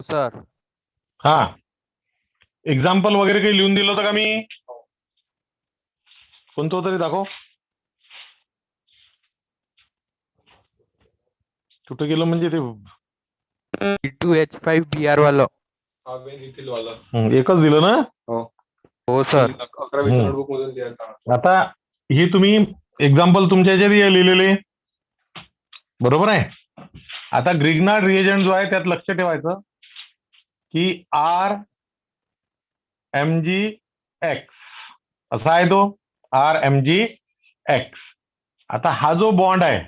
Sir. हा, example वगैरे काही लिहून दिलं होतं का मी? कोणतं तरी दाखव. कुठं गेलं म्हणजे ते E2H5BR वालं. एकच दिलं ना? हो सर. 11वीच्या नोटबुक मधून द्यायला. आता हे तुम्ही एक्झाम्पल तुमच्या ह्याच्यात लिहिलेले बरोबर आहे. आता ग्रिग्नार्ड रिएजंट जो आहे त्यात लक्ष ठेवायचं की RMgX असा आहे तो RMgX. आता हा जो बॉन्ड आहे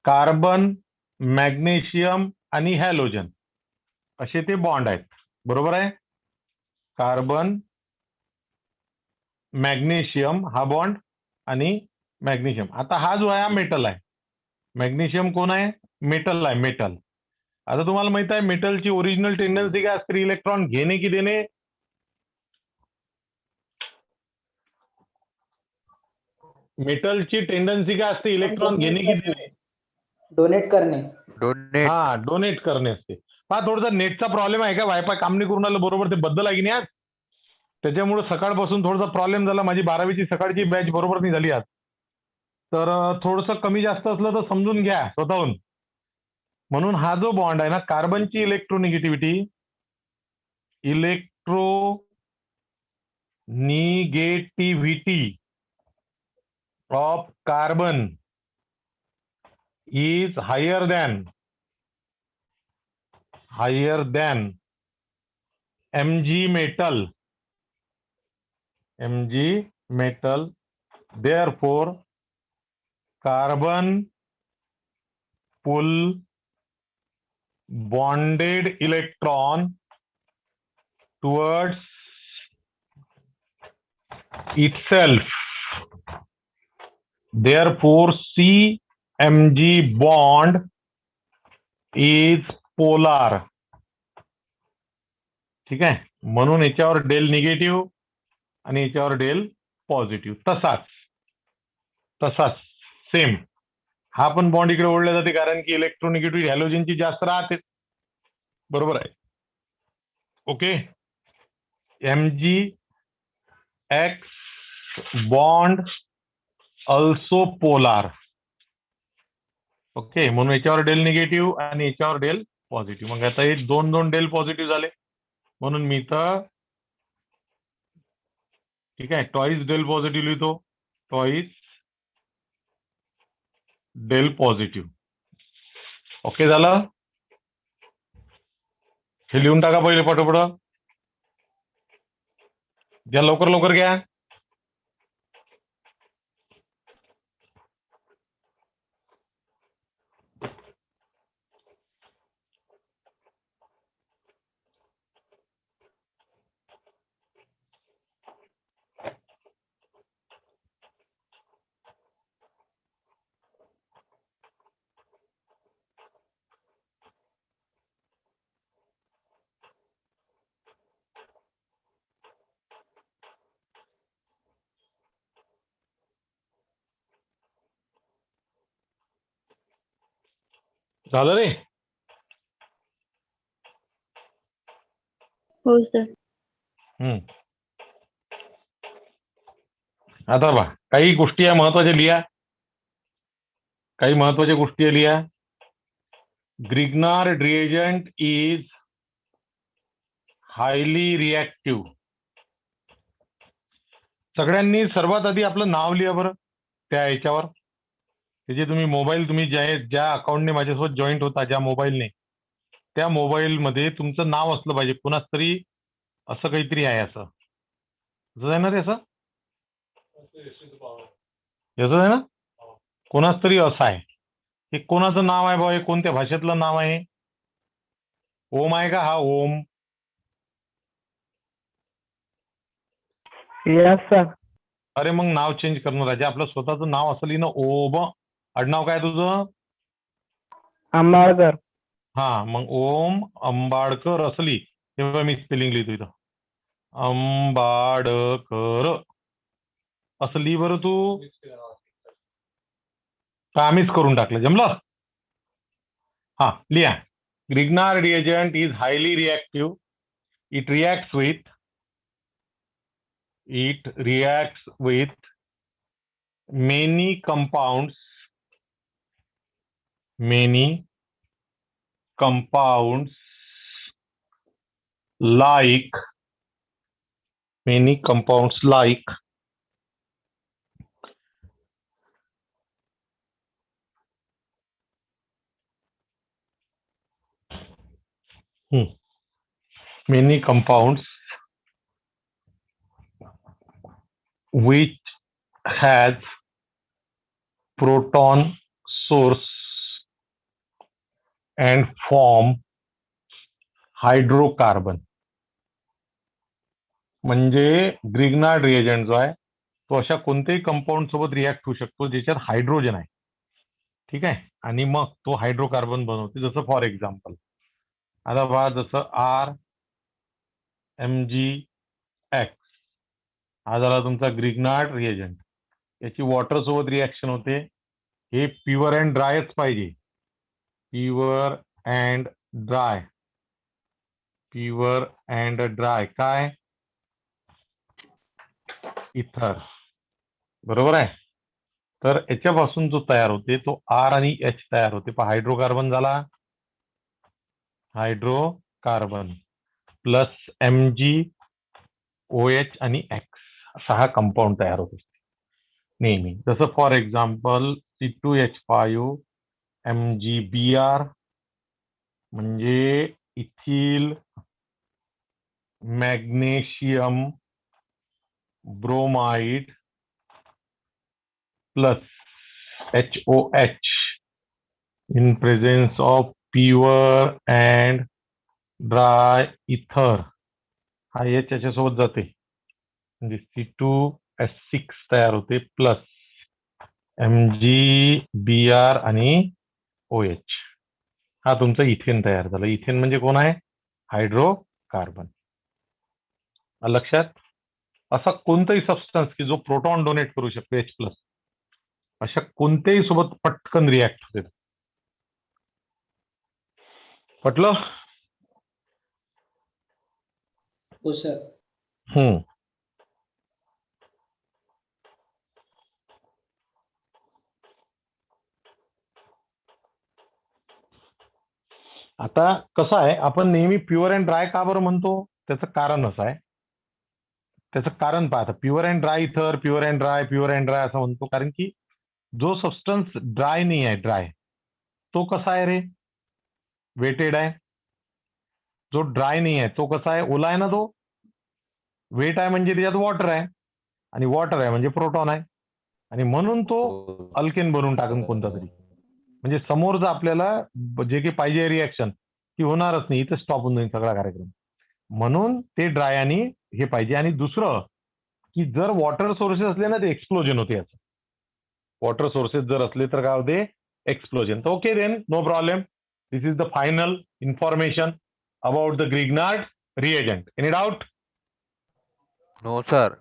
कार्बन, मॅग्नेशियम आणि हॅलोजन असे ते बॉन्ड आहेत बरोबर आहे. कार्बन, मॅग्नेशियम हा बॉन्ड आणि मॅग्नेशियम. आता हा जो आहे हा मेटल आहे. मॅग्नेशियम कोण आहे? मेटल आहे, मेटल. आता तुम्हाला माहित आहे मेटलची ओरिजिनल टेंडन्सी काय असते? इलेक्ट्रॉन घेणे की देणे? मेटलची टेंडन्सी काय असते? इलेक्ट्रॉन घेणे की देणे? डोनेट करणे. डोनेट. हा, डोनेट करणे असते. हा, थोडासा नेटचा प्रॉब्लेम आहे का? वायफाय काम नाही करून आलं बरोबर, ते बद्दल आहे की नाही आज? त्याच्यामुळे सकाळपासून थोडासा प्रॉब्लेम झाला. माझी 12वीची सकाळची बॅच बरोबर नाही झाली आज. तर थोडंसं कमी जास्त असलं तर समजून घ्या स्वतःहून. म्हणून हा जो बॉन्ड आहे ना, कार्बनची electronegativity of carbon is higher than Mg metal. Therefore, carbon pull bonded electron towards itself. Therefore, CMg bond is polar. ठीक आहे. म्हणून याच्यावर डेल निगेटिव्ह आणि याच्यावर डेल पॉझिटिव्ह. तसाच सेम हा पण बॉन्ड इकडे ओढला जाते कारण की इलेक्ट्रोनिगेटिव्ह हॅलोजनची जास्त राहते बरोबर आहे. Okay. Mgx bond also polar. Okay, म्हणून याच्यावर डेल निगेटिव्ह आणि याच्यावर डेल पॉझिटिव्ह. मग आता हे दोन दोन डेल पॉझिटिव्ह झाले म्हणून मी तर ठीक आहे टॉईस डेल पॉझिटिव्ह लिहितो. टॉईस डेल पॉझिटिव्ह. ओके झालं. हे लिहून टाका पहिले पटोपट. घ्या लवकर लवकर घ्या. झालं रे. हो सर. आता बा काही गोष्टी आहे महत्वाच्या लिहा. काही महत्वाच्या गोष्टी लिहा. Grignard reagent is highly reactive. सगळ्यांनी सर्वात आधी आपलं नाव लिहा बरं त्या याच्यावर. जे तुम्ही मोबाईल तुम्ही ज्या अकाउंटने माझ्यासोबत जॉईंट होता ज्या मोबाईलने त्या मोबाईलमध्ये तुमचं नाव असलं पाहिजे. कुणाच तरी असं काहीतरी आहे असं आहे ना ते असं याचं आहे ना कोणाच तरी असं आहे. हे कोणाचं नाव आहे बाबा? हे कोणत्या भाषेतलं नाव आहे? ओम आहे का हा? ओम. Yes sir. अरे मग नाव चेंज करणं राजा. आपलं स्वतःचं नाव असली ना ओम. आडनाव काय तुझं? आंबाळकर. हा, मग ओम अंबाडकर असली तेव्हा मी स्पेलिंग लिहितो इथं. अंबाडकर असं लिहि बरं तू. आम्हीच करून टाकलं. जमलं. हा लिहा. Grignard reagent is highly reactive. It reacts with many compounds like many compounds which has proton source and form hydrocarbon. म्हणजे ग्रिग्नार्ड रिएजंट जो आहे तो अशा कोणत्याही कंपाऊंड सोबत रिॲक्ट होऊ शकतो ज्याच्यात हायड्रोजन आहे. ठीक आहे, आणि मग तो हायड्रोकार्बन बनवते. जसं फॉर एक्झाम्पल आता पहा, जसं RMgX हा झाला तुमचा ग्रिग्नार्ड रिएजंट. याची वॉटर सोबत रिॲक्शन होते. हे प्युअर अँड ड्रायच पाहिजे. प्युअर अँड ड्राय काय? इथर. बरोबर आहे. तर याच्यापासून जो तयार होते तो R आणि H तयार होते. पहा, हायड्रोकार्बन झाला, हायड्रोकार्बन प्लस MgOH आणि X असा हा कंपाऊंड तयार होतो नेहमी. जसं फॉर एक्झाम्पल C2H5 MgBr म्हणजे ethyl magnesium bromide plus HOH in presence of pure and dry ether. हा H याच्यासोबत जाते म्हणजे C2H6 तयार होते प्लस MgBr आणि OH. हा तुमचा इथेन तयार झाला. इथेन म्हणजे कोण आहे? हायड्रोकार्बन. लक्षात? असा कोणताही सबस्टन्स की जो प्रोटॉन डोनेट करू शकतो H+, अशा कोणत्याही सोबत पटकन रिॲक्ट होते. पटलं? हो सर. आता कसं आहे, आपण नेहमी प्युअर अँड ड्राय का बरं म्हणतो? त्याचं कारण असं आहे. त्याचं कारण पाहता, प्युअर अँड ड्राय इथर, प्युअर अँड ड्राय असं म्हणतो कारण की जो सबस्टन्स ड्राय नाही आहे, ड्राय तो कसा आहे रे? वेटेड आहे. जो ड्राय नाही आहे तो कसा आहे? ओला आहे ना. तो वेट आहे म्हणजे त्याच्यात वॉटर आहे, आणि वॉटर आहे म्हणजे प्रोटॉन आहे, आणि म्हणून तो अल्केन बनवून टाकून कोणता तरी. म्हणजे समोरचा आपल्याला जे काही पाहिजे रिॲक्शन ती होणारच नाही, इथं स्टॉप होऊन जाईल सगळा कार्यक्रम. म्हणून ते ड्राय आणि हे पाहिजे. आणि दुसरं की जर वॉटर सोर्सेस असले ना ते एक्सप्लोजन होते. याचं वॉटर सोर्सेस जर असले तर काय होते? एक्सप्लोजन. तर okay then, no problem. This is the final information about the Grignard reagent. Any doubt? No sir.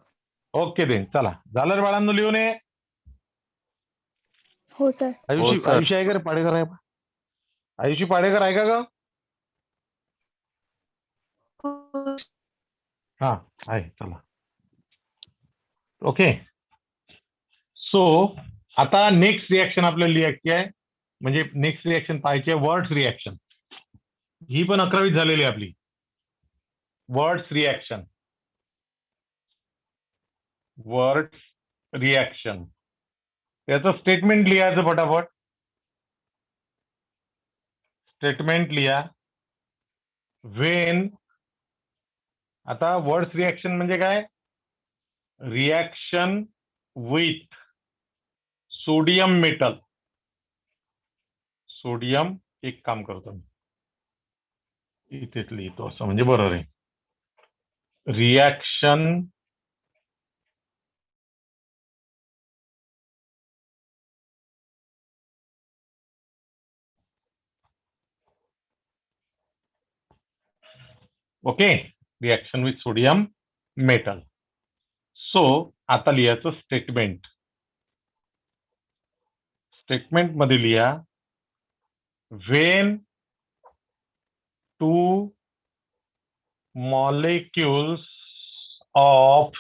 Okay then, चला झालं रे बाळांनो लिहून ये. हो सर. आयुषी आहे का रे? पाडेकर आहे? आयुषी पाडेकर आहे का ग? हा आहे. चला ओके. सो आता नेक्स्ट रिॲक्शन आपल्याला लिहायची आहे, म्हणजे नेक्स्ट रिॲक्शन पाहायची आहे वर्ड्स रिॲक्शन. ही पण 11वीत झालेली आहे आपली वर्ड्स रिॲक्शन. याचं स्टेटमेंट लिहायचं फटाफट. स्टेटमेंट लिहा. वेन, आता वर्ड्स रिॲक्शन म्हणजे काय? Reaction with sodium metal. Sodium, एक काम करतो मी इथेच लिहितो असं म्हणजे बरोबर आहे. Reaction okay, reaction with sodium metal. So आता लिहायचं स्टेटमेंट. स्टेटमेंट मध्ये लिहा, Wien 2 molecules of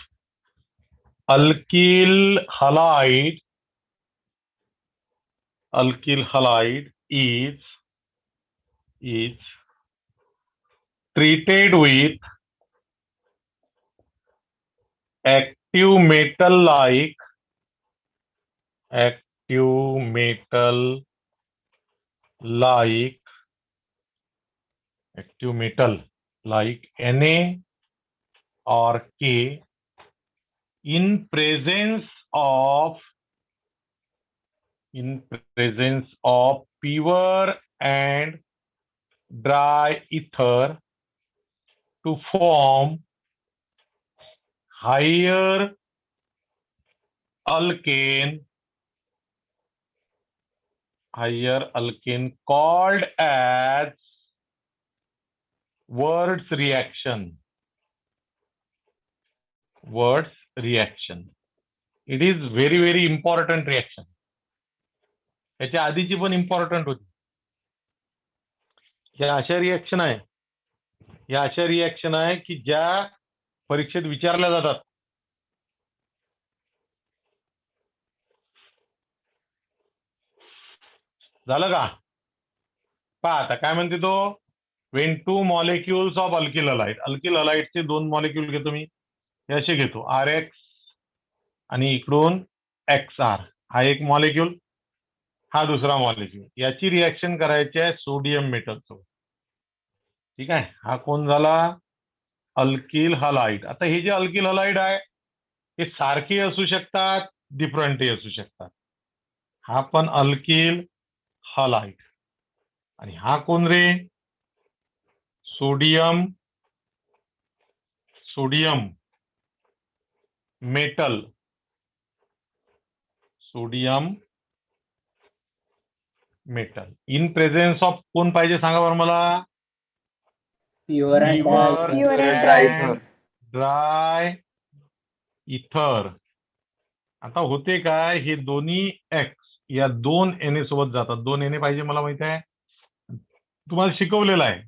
alkyl halide is treated with active metal like Na or K in presence of pure and dry ether to form higher alkane called as Wurtz reaction. It is very very important reaction. याच्या आधीची पण important होती. या अशा reaction आहे की ज्या परीक्षेत विचारल्या जातात. झालं का? पहा आता काय म्हणते तो, when 2 molecules of alkyl halide चे 2 मॉलिक्यूल घेतो मी, हे असे घेतो RX आणि इकडून XR, हा एक मॉलिक्यूल, हा दुसरा मॉलिक्यूल, याची रिएक्शन करायची आहे सोडियम मेटल सोबत. ठीक आहे, हा कोण झाला? Alkyl halide. आता हे जे अल्किल हलाइड आहे हे सारखे असू शकतात, डिफरंटही असू शकतात. हा पण अल्किल हलाइड आणि हा कोण रे? Sodium metal. In presence of कोण पाहिजे सांगा बरं मला? Pure and dry ether. आता होते काय, हे दोन्ही एक्स या 2 Na सोबत जातात. 2 Na पाहिजे मला माहित आहे, तुम्हाला शिकवलेलं आहे.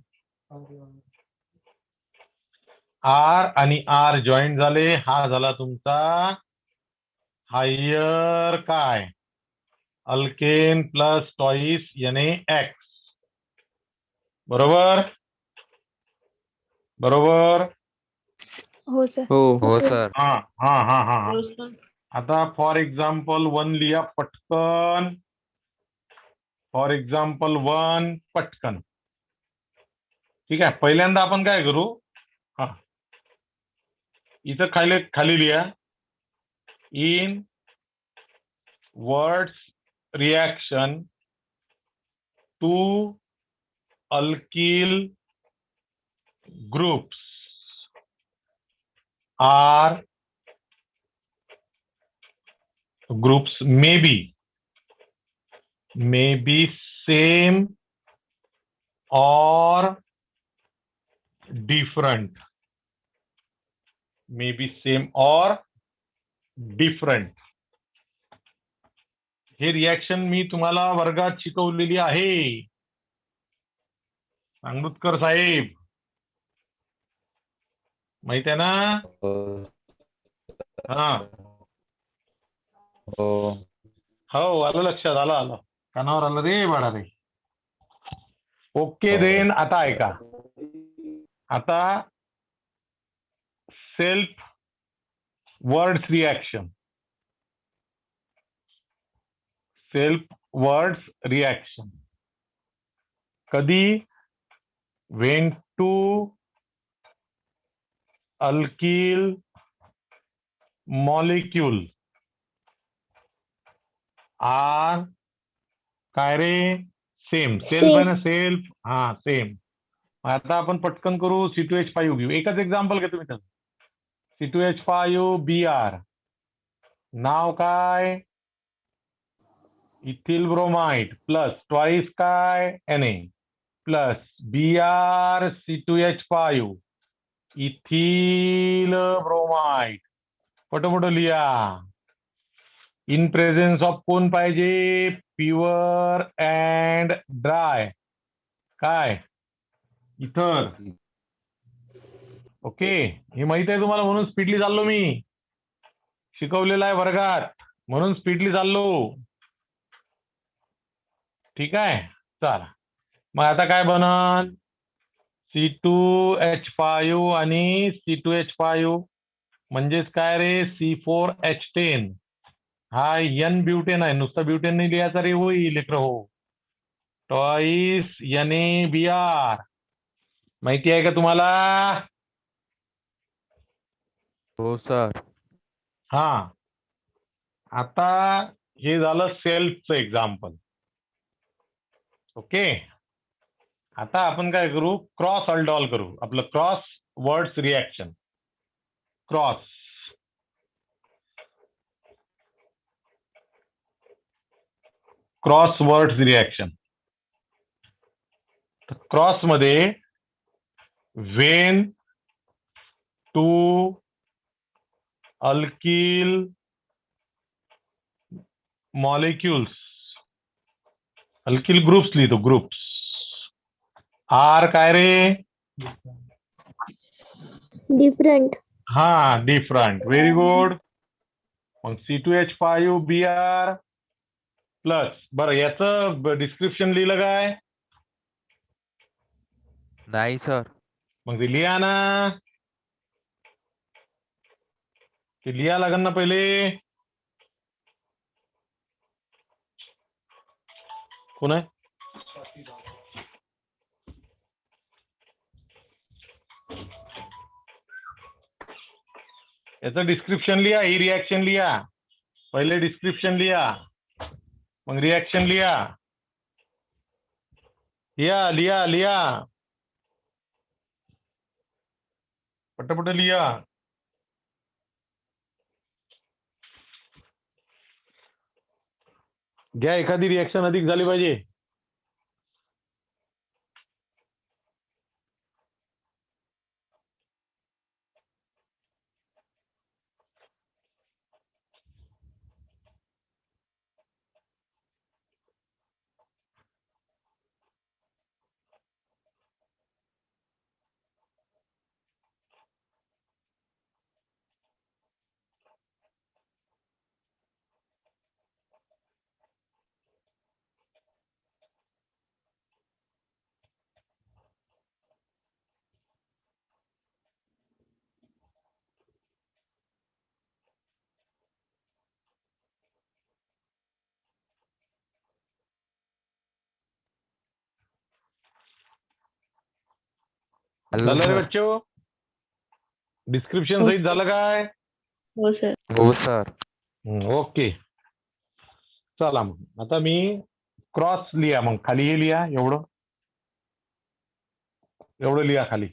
आर आणि आर जॉईंट झाले, हा झाला तुमचा हायर काय, अल्केन प्लस टॉईस NaX. बरोबर? हो सर. हो सर. हा. आता फॉर एक्झाम्पल 1 लिहा पटकन. ठीक आहे, पहिल्यांदा आपण काय करू, हा इथं खाली लिहा, in Wurtz reaction 2 alkyl groups may be same or different. हे रिएक्शन मी तुम्हाला वर्गात शिकवलेली आहे, सांगुतकर साहेब, माहित आहे ना? हा हो, आलं लक्षात, आलं कानावर आलं रे बाळा रे. Okay then. आता ऐका, आता सेल्फ वर्ड्स रिएक्शन कधी? when 2 alkyl molecule are काय रे? सेम. सेल्फ आहे ना, सेल्फ. हा सेम. आता आपण पटकन करू, C2H5 घेऊ. एकच एक्झाम्पल घेतो मी त्याचं. C2H5Br, नाव काय? इथिल ब्रोमाइड प्लस ट्वाइस काय? Na plus Br C2H5 ethyl bromide. पटोपटो लिहा. इन प्रेझेन्स ऑफ कोण पाहिजे? प्युअर अँड ड्राय काय? इथर. ओके, हे माहित आहे तुम्हाला, म्हणून स्पीडली चाललो मी. शिकवलेलं आहे वर्गात, म्हणून स्पीडली चाललो. ठीक आहे, चला मग आता काय बनन, C2H5 आणि C2H5 म्हणजेच काय रे, C4H10. हा N ब्युटेन आहे, नुसतं ब्युटेन नाही लिहायचा रे, होईल लेकर हो. टॉईस NaBr माहिती आहे का तुम्हाला? हो सर. हा, आता हे झालं सेल्फचं एक्झाम्पल. ओके, आता आपण काय करू, क्रॉस अल्डॉल करू. आपलं cross words reaction. Cross words reaction. Cross मध्ये when two alkyl molecules, alkyl groups लिहितो, ग्रुप्स. आर काय रे, डिफरंट. हा डिफरंट, व्हेरी गुड. मग C2H5Br प्लस. बरं, याचं डिस्क्रिप्शन लिहिलं काय? नाही सर. मग ते लिहा ना, ते लिहा लागेल ना पहिले. कोण आहे? याचं डिस्क्रिप्शन लिहा, ही रिॲक्शन लिहा. पहिले डिस्क्रिप्शन लिहा, मग रिॲक्शन लिहा. लिहा लिहा लिहा, पटपट लिहा. घ्या, एखादी रिॲक्शन अधिक झाली पाहिजे. हॅलो झालं रे सर. बच्चो? डिस्क्रिप्शन सहित झालं काय? हो सर. हो सर. ओके, चला मग आता मी क्रॉस लिहा. मग खाली हे लिहा, एवढं एवढं लिहा खाली.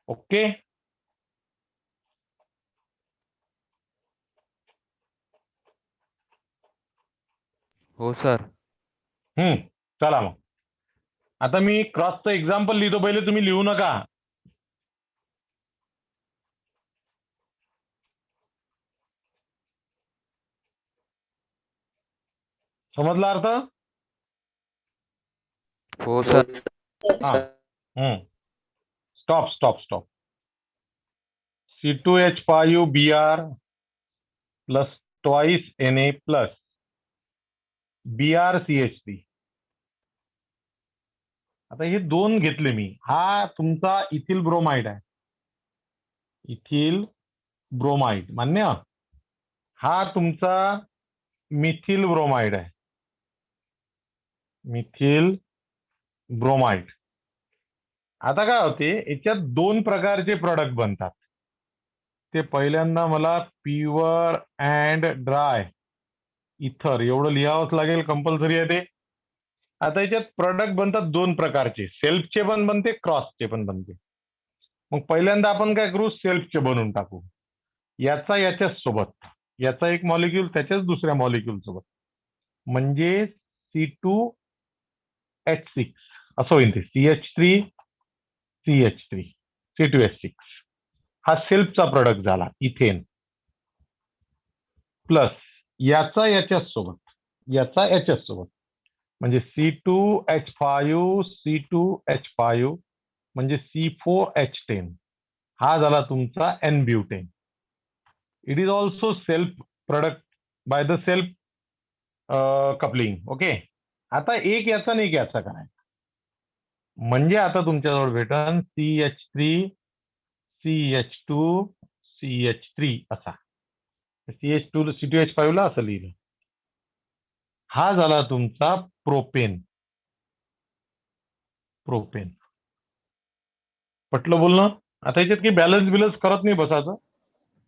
ओके, हो सर. चला मग आता मी क्रॉसचं एक्झाम्पल लिहितो, पहिले तुम्ही लिहू नका. समजला अर्थ? हो सर. हा, stop stop stop. C2H5Br plus twice Na plus BrCH3. आता हे दोन घेतले मी. हा तुमचा इथिल ब्रोमाइड आहे, इथिल ब्रोमाइड मान्य. हा तुमचा मिथिल ब्रोमाइड आहे, मिथिल ब्रोमाइड. आता काय होते, याच्यात दोन प्रकारचे प्रोडक्ट बनतात. ते पहिल्यांदा मला प्युअर अँड ड्राय इथर एवढं लिहावंच लागेल, कंपल्सरी आहे ते. आता याच्यात प्रोडक्ट बनतात दोन प्रकारचे, सेल्फचे पण बनते, क्रॉसचे पण बनते. मग पहिल्यांदा आपण काय करू, सेल्फचे बनवून टाकू. याचा याच्याच सोबत, याचा एक मॉलिक्यूल त्याच्याच दुसऱ्या मॉलिक्यूल सोबत, म्हणजे C2H6 असं होईल ते CH3 CH3 C2H6 हा सेल्फचा प्रोडक्ट झाला इथेन प्लस याचा याच्यासोबत म्हणजे C2H5 म्हणजे C4H10 हा झाला तुमचा N butane. It is also self product by the self coupling. Okay. आता एक याचा आणि एक याचा करायचा म्हणजे आता तुमच्याजवळ भेटन CH3 CH2 CH3 असा. CH2 C2H5 ला असं लिहिलं. हा झाला तुमचा प्रोपेन. पटलं बोलणं. आता याच्यात काही बॅलन्स बिलन्स करत नाही बसायचं,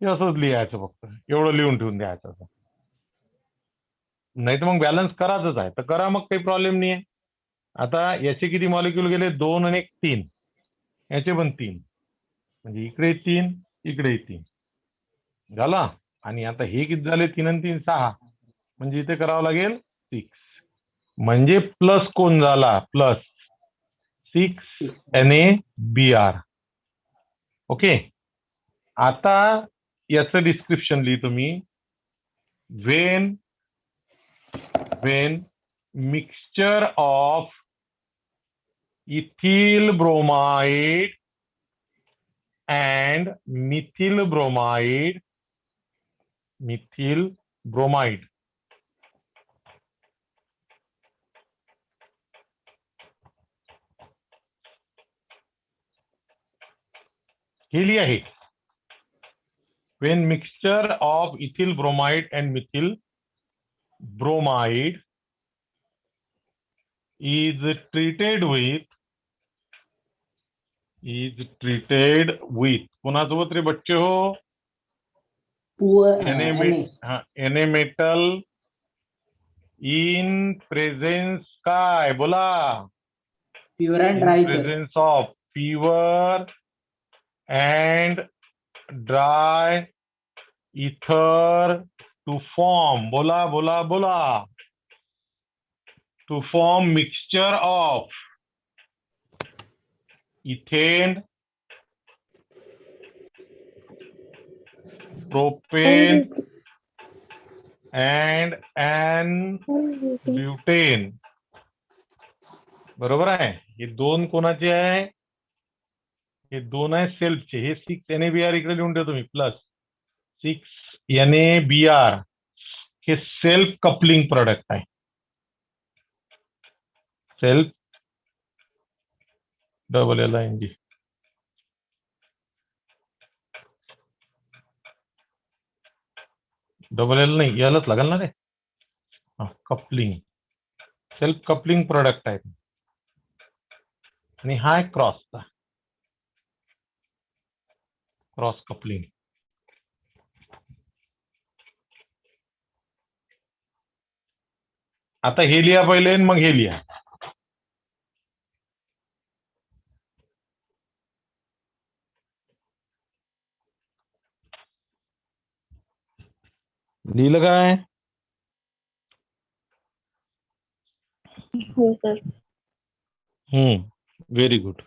हे असंच लिहायचं, फक्त एवढं लिहून ठेवून द्यायचं. नाही तर मग बॅलन्स करायचंच आहे तर करा, मग काही प्रॉब्लेम नाही आहे. आता याचे किती मॉलिक्यूल गेले? 2 आणि 1 3. याचे पण 3 म्हणजे इकडे 3 इकडे 3 झाला. आणि आता हे किती झाले? 3 आणि 3 6 म्हणजे इथे करावं लागेल 6 म्हणजे प्लस कोण झाला? Plus 6 NaBr. ओके. आता याचं डिस्क्रिप्शन लिहितो मी. When mixture of ethyl bromide and methyl bromide हे लिहा आहे. When mixture of ethyl bromide and methyl bromide is treated with कोणासोबत रे बच्चे हो? Na metal in presence काय बोला? Pure and dry. Presence of pure and dry ether to form बोला to form mixture of ethane, propane and N butane. बरोबर आहे. हे 2 कोणाचे आहे? हे 2 आहे सेल्फचे. हे 6 NaBr इकडे लिहून ठेवतो मी प्लस 6 NaBr. हे सेल्फ कपलिंग प्रोडक्ट आहे. Self LLING. LL नाही, यालाच लागेल ना रे. कपलिंग, सेल्फ कपलिंग प्रोडक्ट आहे. आणि हा क्रॉस कपलिंग. आता हे लिहा पहिले, मग हे लिहा. लिहिलं काय? हो सर. Very good.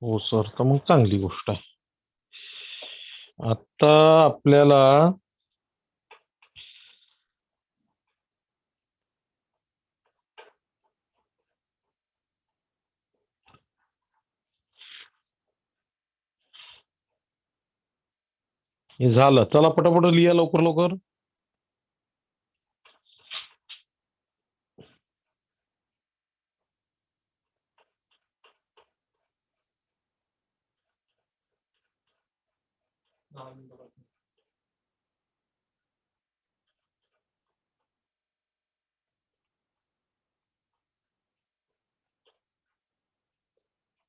हो सर, तर मग चांगली गोष्ट आहे. आता आपल्याला हे झालं. चला पटापट लिहा लवकर.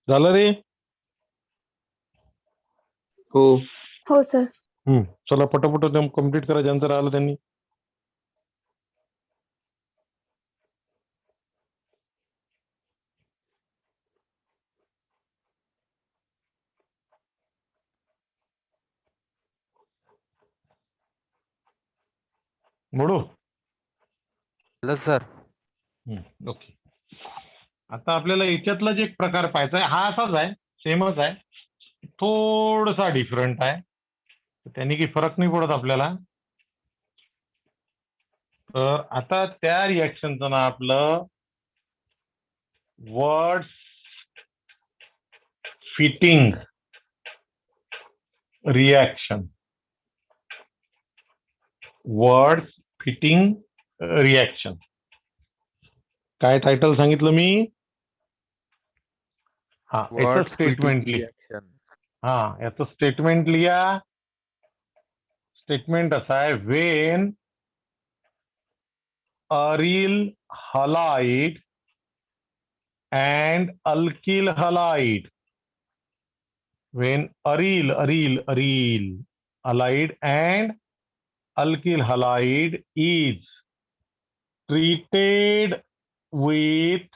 झालं रे? हो सर. चला पटापट कम्प्लीट करा ज्यांचं राहिलं त्यांनी. मोडू. Hello sir. ओके. आता आपल्याला याच्यातलाच एक प्रकार पाहायचा आहे. हा असाच आहे, सेमच आहे, थोडासा डिफरंट आहे. त्यांनी काही फरक नाही पडत आपल्याला. तर आता त्या रिॲक्शनचं ना आपलं Wurtz Fittig reaction. Wurtz Fittig reaction. काय टायटल सांगितलं मी? हा, याचं वर्ड्स स्टेटमेंट फिटिंग लिहा. रिॲक्शन. हा, याचं स्टेटमेंट लिहा. स्टेटमेंट असं आहे, when aryl halide and alkyl halide. When aryl halide and alkyl halide is treated with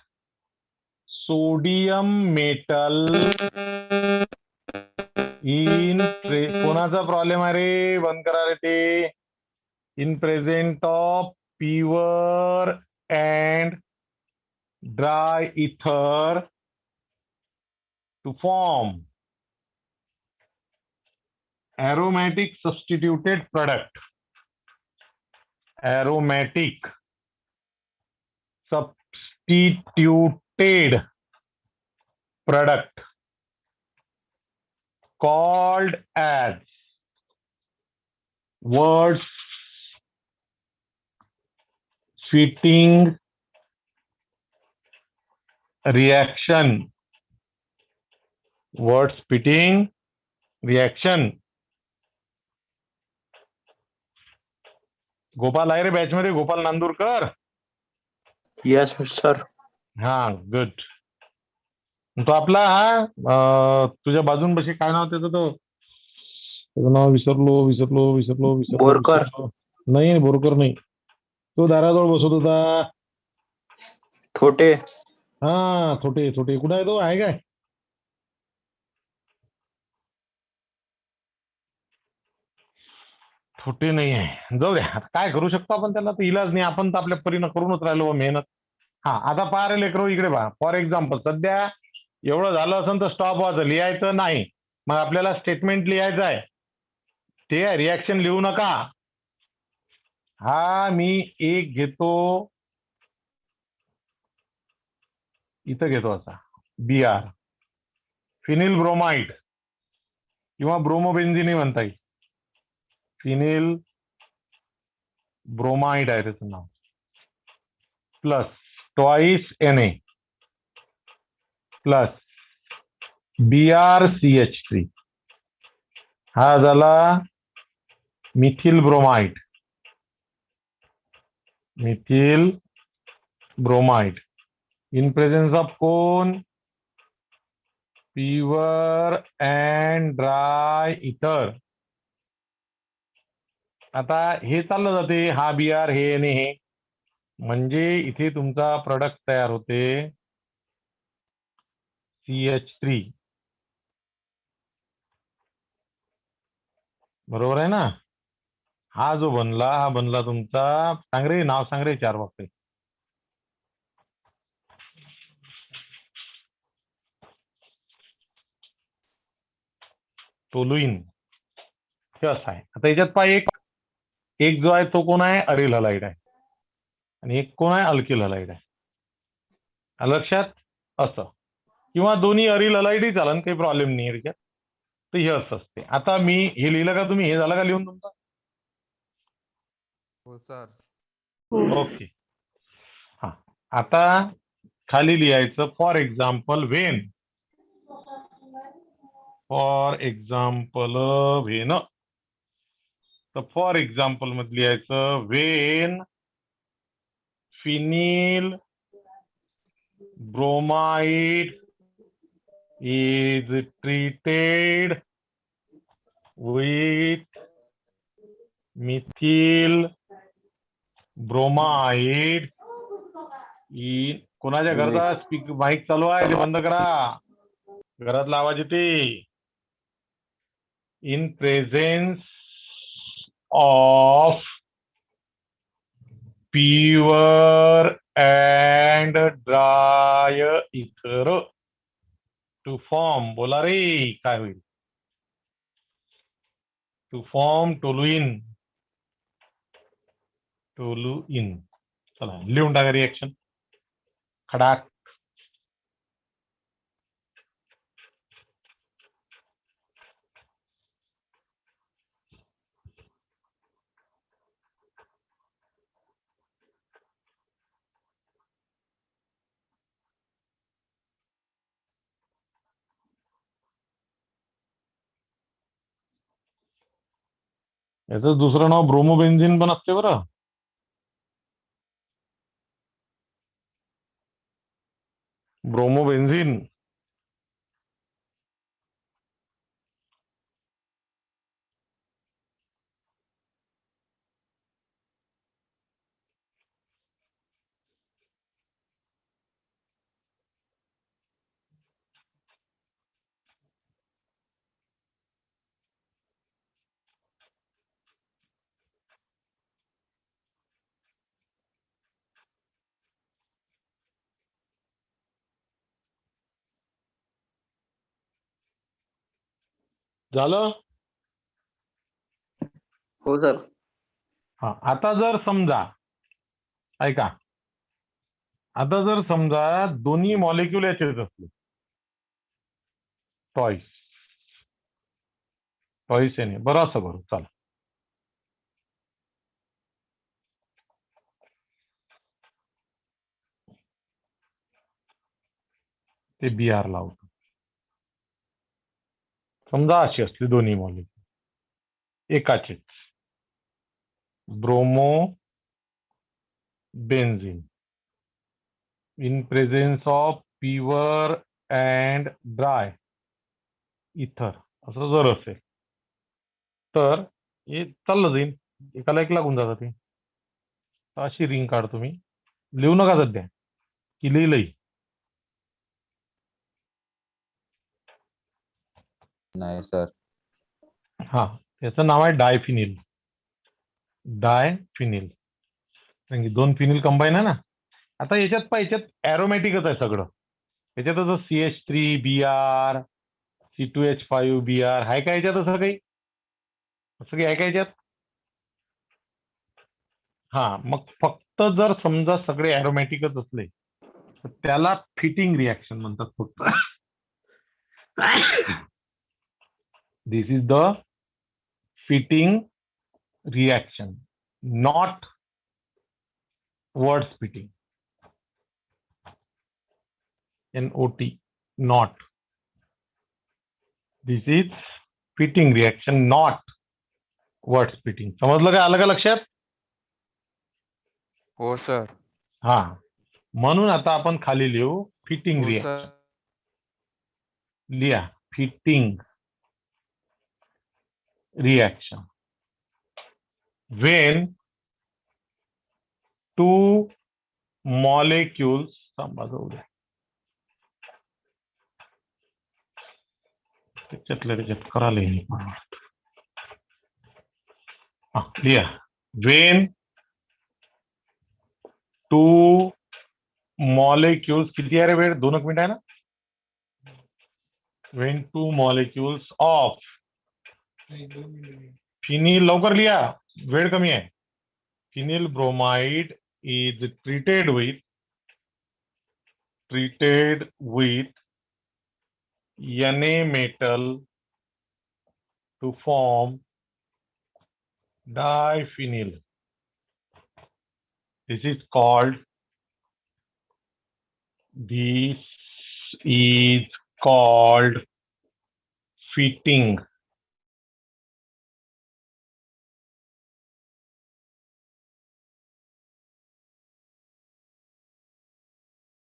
sodium metal कोणाचा प्रॉब्लेम आहे रे? बंद करा रे ते. In present of pure and dry ether to form aromatic substituted product. Aromatic substituted product called as words fitting reaction. Words fitting reaction. Gopal आहे रे batch मध्ये? Gopal Nandurkar. Yes sir. हा, good. तो आपला हा तुझ्या बाजून बशी काय नाव त्याचं? त्याचं नाव विसरलो. बोरकर. नाही, बोरकर नाही. तो दाराजवळ बसत होता. थोटे. हा, थोटे. कुठं आहे तो? आहे काय? थोटे नाही आहे. जाऊ द्या, काय करू शकतो आपण त्याला? तर इलाज नाही. आपण तर आपल्या परीनं करूनच राहिलो मेहनत. हा, आता पहा रे लेकरो, इकडे पहा. फॉर एक्झाम्पल, सध्या एवढं झालं असेल तर स्टॉप वॉच लिहायचं नाही. मग आपल्याला स्टेटमेंट लिहायचं आहे. ठीक आहे, रिॲक्शन लिहू नका. हा, मी एक घेतो, इथं घेतो असा Br, फिनिल ब्रोमाइड किंवा ब्रोमोबेन्झिन म्हणता येईल. फिनिल ब्रोमाइड आहे त्याचं नाव. Plus twice Na plus BrCH3. हा झाला methyl bromide. In presence of कोण? Pure and dry ether. आता हे चाललं जाते, हा Br, हे आणि हे, म्हणजे इथे तुमचा प्रोडक्ट तयार होते CH3. बरोबर आहे ना? हा जो बनला, हा बनला तुमचा, सांग रे नाव, सांग रे चार वाक्य. टोलुइन. हे असं आहे. आता याच्यात पहा, एक जो आहे तो कोण आहे? अरिल हलाइड आहे. आणि एक कोण आहे? अल्किल हलाइड आहे. लक्षात? असं, किंवा दोन्ही अरिल हलाइडही चालन, काही प्रॉब्लेम नाही याच्यात. तर हे असं असते. आता मी हे लिहिलं का तुम्ही? हे झालं का लिहून तुमचं? हो सर. ओके. हा, आता खाली लिहायचं फॉर एक्झाम्पल व्हेन. तर फॉर एक्झाम्पल मध्ये लिहायचं when phenyl bromide is treated with methyl bromide in. कोणाच्या घरचा स्पीकर माईक चालू आहे? ते बंद करा. घरातला आवाज येते. In presence of pure and dry ether to form, बोला रे काय होईल, to form toluene. चला लिहून टाका रिएक्शन खडाक. याचं दुसरं नाव ब्रोमोबेन्झिन पण असते बरं. ब्रोमोबेन्झिन. झालं. हो सर. हा आता जर समजा ऐका, आता जर समजा दोन्ही मॉलिक्यूल याचेच असले, टॉईस याने बरं असं बरं चला. ते BR लावतो. समजा अशी असली दोन्ही मॉलिक्यूल एकाचेच, bromo benzene in presence of pure and dry ether असं जर असेल तर हे चाललं जाईल, एकाला एक लागून जातात. ते अशी रिंग काढतो मी, लिहू नका सध्या की लिहिलंय. नाही सर. हा याचं नाव आहे डायफिनिल. कारण की दोन फिनिल कंबाईन आहे ना. आता याच्यात याच्यात ॲरोमॅटिकच आहे सगळं. याच्यात CH3Br C2H5Br आहे का याच्यात असं काही, आहे का याच्यात. हा मग फक्त जर समजा सगळे ॲरोमॅटिकच असले तर त्याला फिटिंग रिॲक्शन म्हणतात फक्त. This is the fitting reaction, not word fitting. NOT, not. This is fitting reaction, not word splitting. समजलं का, आलं का लक्षात. हो सर. हा म्हणून आता आपण खाली लिहू फिटिंग हो रिएक्शन. सर. लिहा fitting reaction when two molecules, त्याच्यात करायला लिहा when two molecules, किती आहे रे वेळ, 2 मिनिट आहे ना. when two molecules of phenyl, लवकर लिहा वेळ कमी आहे. Phenyl bromide is treated with Na metal to form diphenyl. This is called fitting.